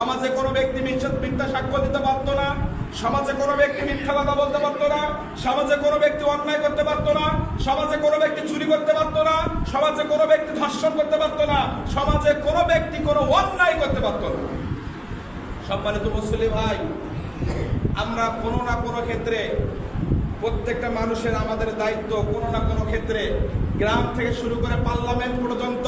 সমাজে কোনো ব্যক্তি মিথ্যা সাক্ষ্য দিতে পারতো না, সমাজে কোনো ব্যক্তি মিথ্যা কথা বলতে পারতো না, সমাজে কোনো ব্যক্তি অন্যায় করতে পারতো না, সমাজে কোনো ব্যক্তি চুরি করতে পারতো না, সমাজে কোনো ব্যক্তি ধর্ষণ করতে পারতো না, সমাজে কোনো ব্যক্তি কোনো অন্যায় করতে পারতো না। সম্মানিত মুসলিম ভাই, আমরা কোনো না কোনো ক্ষেত্রে প্রত্যেকটা মানুষের আমাদের দায়িত্ব কোনো না কোনো ক্ষেত্রে গ্রাম থেকে শুরু করে পার্লামেন্ট পর্যন্ত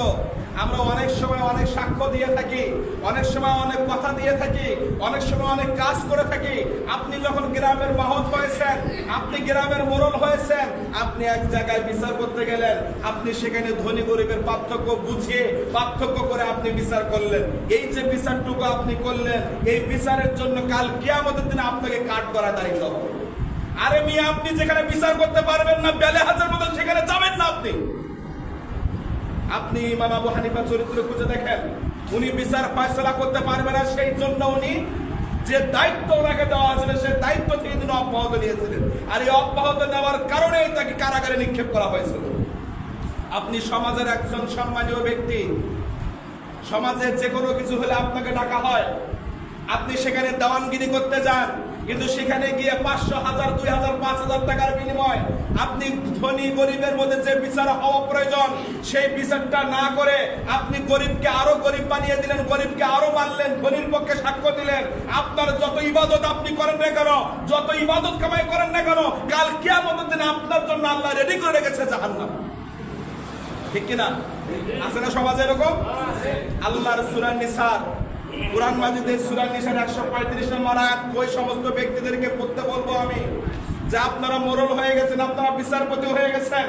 আমরা অনেক সময় অনেক সাক্ষ্য দিয়ে থাকি, অনেক সময় অনেক কথা দিয়ে থাকি, অনেক সময় অনেক কাজ করে থাকি। আপনি যখন গ্রামের মাহত হয়েছেন, আপনি গ্রামের মোড়ল হয়েছেন, আপনি এক জায়গায় বিচার করতে গেলেন, আপনি সেখানে ধনী গরিবের পার্থক্য বুঝিয়ে পার্থক্য করে আপনি বিচার করলেন। এই যে বিচারটুকু আপনি করলেন, এই বিচারের জন্য কাল কিয়ামতের দিনে আপনাকে কাঠ করা দায়িত্ব হবে। আরে মিয়া, আপনি যেখানে বিচার করতে পারবেন না, বেলে হাজার মতো সেখানে যাবেন না। আপনি ইমাম আবু হানিফা চরিত্র খুঁজে দেখেন, উনি বিচার ফয়সালা করতে পারবেন না, সেই জন্য উনি যে দায়িত্ব ওনাকে দেওয়া হয়েছিল সেই দায়িত্ব থেকে তিনি অব্যাহত নিয়েছিলেন, আর এই অব্যাহত নেওয়ার কারণেই তাকে কারাগারে নিক্ষেপ করা হয়েছিল। আপনি সমাজের একজন সম্মানীয় ব্যক্তি, সমাজের যে কোনো কিছু হলে আপনাকে ডাকা হয়, আপনি সেখানে দেওয়ানগিরি করতে যান, কিন্তু সেখানে গিয়ে 500, 1000, 2000, 5000 টাকার বিনিময় আপনি ধনী গরিবের মধ্যে যে বিচার হওয়া প্রয়োজন সেই বিচারটা না করে আপনি গরিবকে আরো গরিব বানিয়ে দিলেন, গরিবকে আরো মারলেন, ধনীর পক্ষে সাক্ষ্য দিলেন। আপনার যত ইবাদত আপনি করেন না কেন, যত ইবাদত কামাই করেন না কেন, কাল কিয়ামতের দিনে আপনার জন্য আল্লাহ রেডি করে রেখেছে জাহান্নাম। ঠিক কিনা? আছে না সমাজে এরকম? আল্লাহর সূরা নিসার, কুরআন মাজিদের সূরা নিসার 135 নম্বর আয়াত, ওই সমস্ত ব্যক্তিদেরকে পড়তে বলবো আমি যে আপনারা মোরল হয়ে গেছেন, আপনারা বিচারপতি হয়ে গেছেন,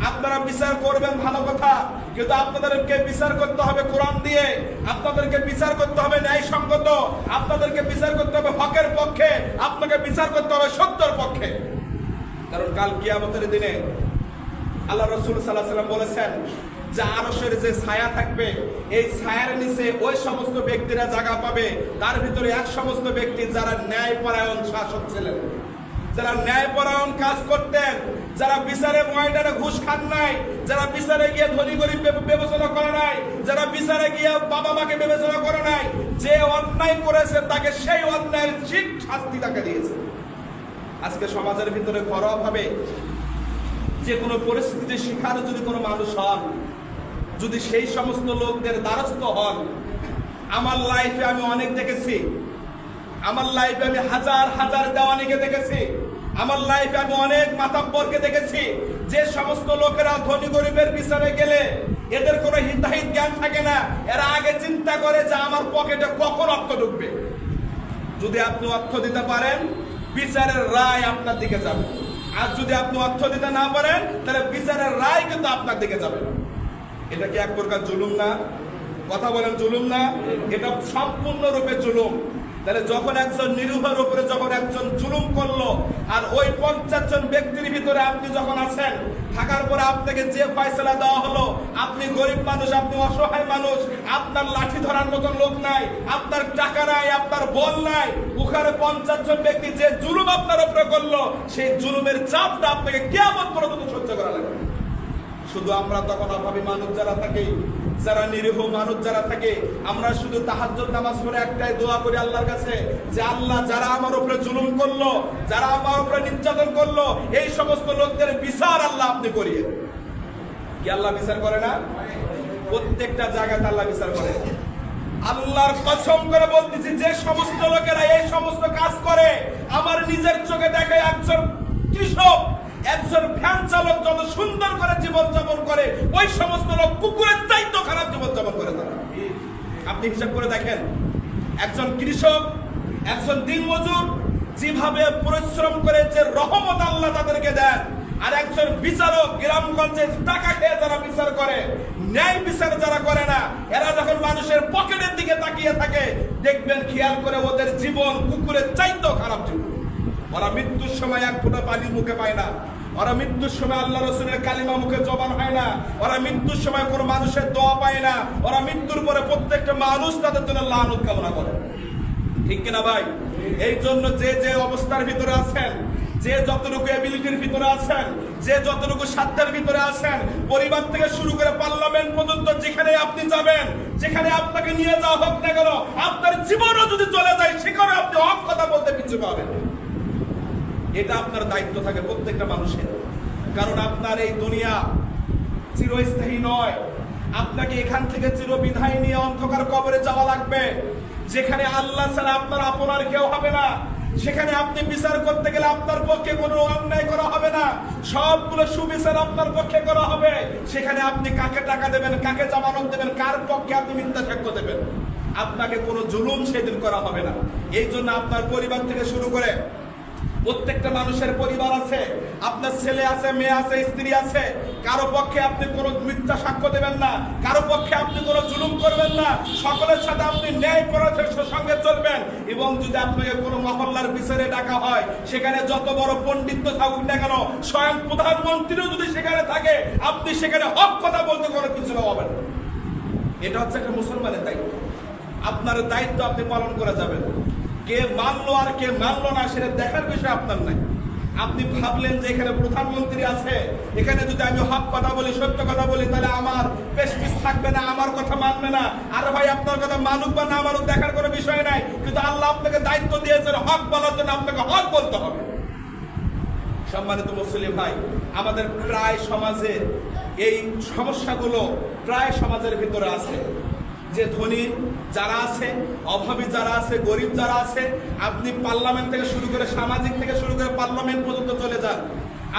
আপনারা বিচার করবেন ভালো কথা, কিন্তু আপনাদেরকে বিচার করতে হবে কোরআন দিয়ে, আপনাদেরকে বিচার করতে হবে ন্যায়সঙ্গত, আপনাদেরকে বিচার করতে হবে হকের পক্ষে, আপনাকে বিচার করতে হবে সত্যের পক্ষে। কারণ কাল কিয়ামতের দিনে আল্লাহ রাসূল সাল্লাল্লাহু আলাইহি ওয়াসাল্লাম বলেছেন যে আরশের যে ছায়া থাকবে, এই ছায়ার নিচে ওই সমস্ত ব্যক্তিরা জায়গা পাবে, তার ভিতরে এক সমস্ত ব্যক্তি যারা ন্যায়পরায়ণ শাসক ছিলেন, যারা ন্যায়পরায়ণ কাজ করতেন, যারা বিচারে ময়দানে ঘুষ খান নাই, যারা বিচারে গিয়ে ধনী গরিব বিবেচনা করে নাই, যারা বিচারে গিয়ে বাবা মাকে বিবেচনা করে নাই, যে অন্যায় করেছে তাকে সেই অন্যায়ের ঠিক শাস্তি তাকে দিয়েছে। আজকে সমাজের ভিতরে ঘরোয়া ভাবে যে কোনো পরিস্থিতিতে শিখার যদি কোনো মানুষ হন, যদি সেই সমস্ত লোকদের দ্বারস্থ হন, আমার লাইফে আমি অনেক দেখেছি, আমার লাইফে আমি হাজার হাজার দেওয়ানিকে দেখেছি, আমার লাইফে আমি অনেক মাতাব্বরকে দেখেছি, যে সমস্ত লোকেরা ধনী গরিবের বিচারে গেলে এদের কোনো হিতাহিত জ্ঞান থাকে না, এরা আগে চিন্তা করে যে আমার পকেটে কখন অর্থ ঢুকবে। যদি আপনি অর্থ দিতে পারেন, বিচারের রায় আপনার দিকে যাবে, আর যদি আপনি অর্থ দিতে না পারেন তাহলে বিচারের রায় কিন্তু আপনার দিকে যাবে। এটা কি এক প্রকার জুলুম না? কথা বলেন, জুলুম না? এটা সম্পূর্ণরূপে জুলুম। তাহলে যখন একজন নিরীহের উপরে যখন একজন জুলুম করলো, আর ওই 50 জন ব্যক্তির ভিতরে আপনি যখন আছেন, থাকার পরে আপনাকে যে ফয়সালা দেওয়া হলো, আপনি গরিব মানুষ, আপনি অসহায় মানুষ, আপনার লাঠি ধরার মতন লোক নাই, আপনার টাকা নাই, আপনার বল নাই, ওখানে 50 জন ব্যক্তি যে জুলুম আপনার উপরে করলো, সেই জুলুমের চাপটা আপনাকে কিয়ামত পর্যন্ত সহ্য করা লাগবে। শুধু আমরা তখন অভাবী মানুষ যারা থাকি, যারা নিরীহ মানুষ যারা থাকে, আমরা শুধু তাহাজ্জুদ নামাজ পড়ে একটাই দোয়া করি আল্লাহর কাছে যে আল্লাহ, যারা আমার উপরে জুলুম করলো, যারা আমার উপরে নির্যাতন করলো, এই সমস্ত লোকদের বিচার আল্লাহ আপনি করিয়ে। কি আল্লাহ বিচার করে না? প্রত্যেকটা জায়গায় আল্লাহ বিচার করে। আল্লাহর কসম করে বলতেছি, যে সমস্ত লোকেরা এই সমস্ত কাজ করে, আমার নিজের চোখে দেখে একজন কৃষক, একজন ভ্যান চালক যত সুন্দর করে জীবনযাপন করে, ওই সমস্ত লোক কুকুরের চাইতে খারাপ জীবনযাপন করে তারা। আপনি হিসাব করে দেখেন, একজন কৃষক, একজন দিনমজুর যেভাবে পরিশ্রম করে যে রহমত আল্লাহ তাদেরকে দেন, আর একজন বিচারক গ্রামগঞ্জে টাকা খেয়ে যারা বিচার করে, ন্যায় বিচার যারা করে না, এরা যখন মানুষের পকেটের দিকে তাকিয়ে থাকে, দেখবেন খেয়াল করে ওদের জীবন কুকুরের চাইতেও খারাপ জীবন। ওরা মৃত্যুর সময় এক ফোঁটা পানি মুখে পায় না, ওরা মৃত্যুর সময় আল্লাহ রসুলের কালিমা মুখে জবান হয় না, ওরা মৃত্যুর সময় কোনো মানুষের দোয়া পায় না, ওরা মৃত্যুর পরে প্রত্যেকটা মানুষ তাদের জন্য লানত কামনা করে। ঠিক কিনা ভাই? এই জন্য যে যে অবস্থার ভিতরে আছেন, যে যতটুকু এবিলিটির ভিতরে আছেন, যে যতটুকু সাধ্যের ভিতরে আছেন, পরিবার থেকে শুরু করে পার্লামেন্ট পর্যন্ত যেখানে আপনি যাবেন, যেখানে আপনাকে নিয়ে যাওয়া হোক না কেন, আপনার জীবনও যদি চলে যায় সেখানে আপনি হক কথা বলতে পিছু পাবেন। এটা আপনার দায়িত্ব থাকে প্রত্যেকটা মানুষের। কারণ আপনার এই দুনিয়া চিরস্থায়ী নয়। আপনাকে এখান থেকে চিরবিদায় নিয়ে অন্ধকার কবরে যাওয়া লাগবে, যেখানে আল্লাহ ছাড়া আপনার আপনার কেউ হবে না। সেখানে আপনি বিচার করতে গেলে আপনার পক্ষে কোনো অন্যায় করা হবে না, সবগুলো সুবিচার আপনার পক্ষে করা হবে। সেখানে আপনি কাকে টাকা দেবেন, কাকে জামানত দেবেন, কার পক্ষে আপনি মিথ্যা সাক্ষ্য দেবেন, আপনাকে কোনো জুলুম সেদিন করা হবে না। এই জন্য আপনার পরিবার থেকে শুরু করে প্রত্যেকটা মানুষের পরিবার আছে, আপনার ছেলে আছে, মেয়ে আছে, স্ত্রী আছে, কারো পক্ষে আপনি কোনো মিথ্যা সাক্ষ্য দেবেন না, কারো পক্ষে আপনি কোনো জুলুম করবেন না, সকলের সাথে আপনি ন্যায় পরামর্শের সঙ্গে চলবেন। এবং যদি আপনাকে কোনো মহল্লার বিচারে ডাকা হয়, সেখানে যত বড় পণ্ডিত থাকুক না কেন, স্বয়ং প্রধানমন্ত্রীও যদি সেখানে থাকে, আপনি সেখানে হক কথা বলতে কোনো কিছু হবেন না। এটা হচ্ছে একটা মুসলমানের দায়িত্ব। আপনার দায়িত্ব আপনি পালন করে যাবেন। কে মানলো আর কে মানলো না সেটা দেখার বিষয় আপনার নাই। আপনি ভাবলেন যে এখানে প্রধানমন্ত্রী আছে, এখানে যদি আমি হক কথা বলি, সত্য কথা বলি, তাহলে আমার পেশপিস থাকবে না, আমার কথা মানবে না। আর ভাই, আপনার কথা মানুক বা না মানুক দেখার কোনো বিষয় নাই, কিন্তু আল্লাহ আপনাকে দায়িত্ব দিয়েছেন হক বলার জন্য, আপনাকে হক বলতে হবে। সম্মানিত মুসলিম ভাই, আমাদের প্রায় সমাজে এই সমস্যাগুলো প্রায় সমাজের ভিতরে আছে। যে ধনী যারা আছে, অভাবী যারা আছে, গরিব যারা আছে, আপনি পার্লামেন্ট থেকে শুরু করে সামাজিক থেকে শুরু করে পার্লামেন্ট পর্যন্ত চলে যান,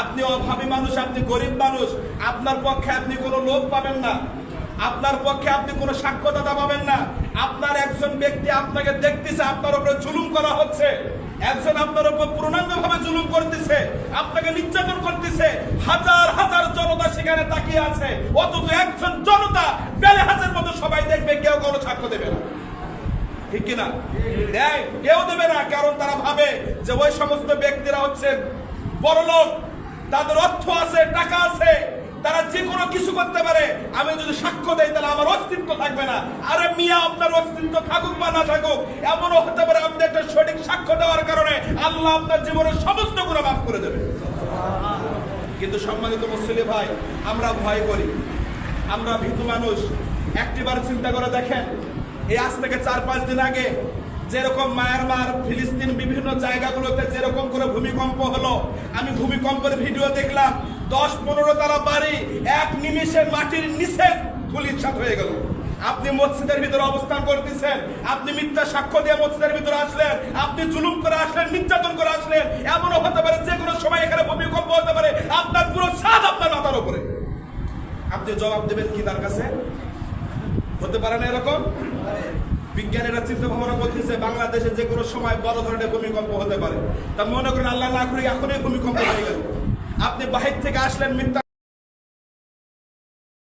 আপনি অভাবী মানুষ, আপনি গরিব মানুষ, আপনার পক্ষে আপনি কোনো লোক পাবেন না, আপনার পক্ষে আপনি কোনো সাক্ষ্যদাতা পাবেন না। আপনার একজন ব্যক্তি আপনাকে দেখতেছে, আপনার উপরে জুলুম করা হচ্ছে, একজন আপনার উপর পূর্ণাঙ্গভাবে জুলুম করতেছে, আপনাকে নির্যাতন করতেছে, হাজার হাজার জনতা সেখানে তাকিয়ে আছে, অথচ একজন জনতা বেলেহাজের মতো সবাই দেখবে, কেউ কোনো সাক্ষ্য দেবে না। ঠিক কিনা? কেউ দেবে না, কারণ তারা ভাবে যে ওই সমস্ত ব্যক্তিরা হচ্ছে বড়লোক, তাদের অর্থ আছে, টাকা আছে, তারা যে কোনো কিছু করতে পারে, আমি যদি সাক্ষ্য দেই তাহলে আমার অস্তিত্ব থাকবে না। আরে মিয়া, আপনার অস্তিত্ব থাকুক বা না থাকুক, এমনও হতে পারে আপনি একটা সঠিক সাক্ষ্য দেওয়ার কারণে আল্লাহ আপনার জীবনের সমস্ত গুনাহ মাফ করে দেবে। কিন্তু সম্মানিত মুসলিম ভাই, আমরা ভয় করি, আমরা ভীতু মানুষ। একটিবার চিন্তা করে দেখেন, এই আজ থেকে 4-5 দিন আগে যেরকম মায়ানমার, ফিলিস্তিন বিভিন্ন জায়গাগুলোতে যেরকম করে ভূমিকম্প হলো, আমি ভূমিকম্পের ভিডিও দেখলাম, 10-15 তলা বাড়ি এক নিমেষে মাটির নিচে ধূলিসাৎ হয়ে গেল। আপনি মসজিদের ভিতরে অবস্থান করতেছেন, আপনি মিথ্যা সাক্ষ্য দিয়ে মসজিদের ভিতরে আসলেন, আপনি জুলুম করে আসলেন, নির্যাতন করে আসলেন, এমনও হতে পারে যে কোনো সময় এখানে ভূমিকম্প হতে পারে, আপনার পুরো ছাদ আপনার মাথার উপরে। আপনি জবাব দেবেন কি তার কাছে? হতে পারে না এরকম? বিজ্ঞানীরা চিন্তা ভাবনা করতেছে বাংলাদেশে যে কোনো সময় বড় ধরনের ভূমিকম্প হতে পারে। তা মনে করেন আল্লাহ না করে এখনই ভূমিকম্প হয়ে গেল, আপনি বাহির থেকে আসলেন, মিথ্যা